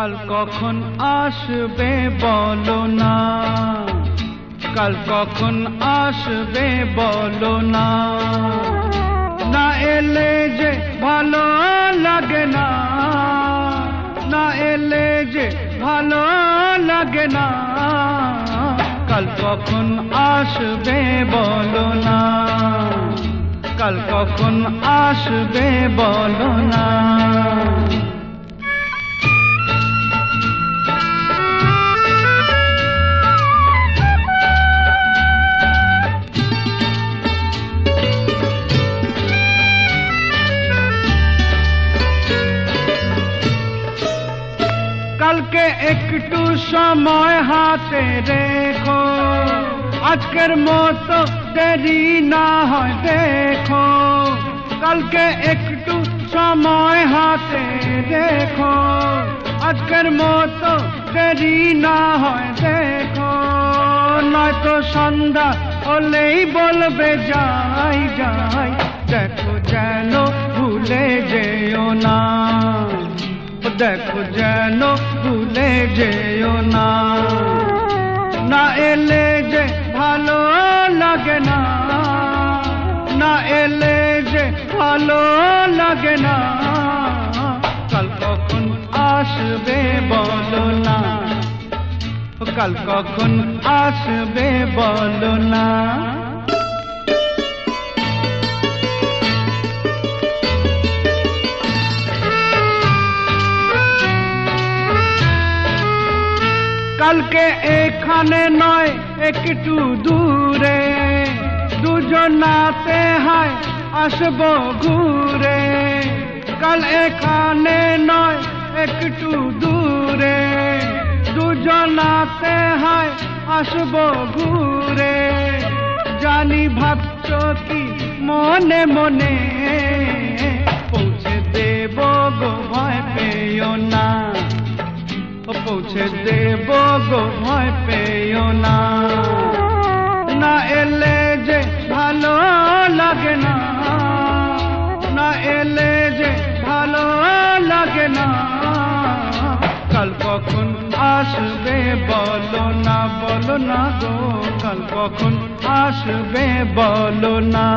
কাল কখন আসবে বলো না, কাল কখন আসবে বলো না, না এলে যে ভালো লাগে না, না এলে যে ভালো লাগে না, কাল কখন আসবে বলো না, কাল কখন আসবে বলো না। কালকে একটু সময় হাতে রেখো, আজকের মতো দেরি না হয় দেখো, কালকে একটু সময় হাতে রেখো, আজকের মতো দেরি না হয় দেখো, নয়তো সন্ধ্যা হলেই বলবে যাই যাই, দেখো যেন ভুলে যেও না, দেখো যেন ভুলে যেও না, না এলে যে ভালো লাগে না, না এলে যে ভালো লাগে না, কাল কখন আসবে বলো না, কাল কখন আসবে বলো না। কালকে এখানে নয় একটু দূরে, দুজনাতে হয় আসবো ঘুরে, কাল এখানে নয় একটু দূরে, দুজনাতে হয় আসবো ঘুরে, জানি ভাবছো কি মনে মনে, পৌঁছে দেব গো ভয় পেও না, পৌঁছে দেব গো ভয় পেও না, না এলে যে ভালো লাগে না, না এলে যে ভালো লাগে না, কাল কখন আসবে বলো না, বলো না গো, কাল কখন আসবে বলো না।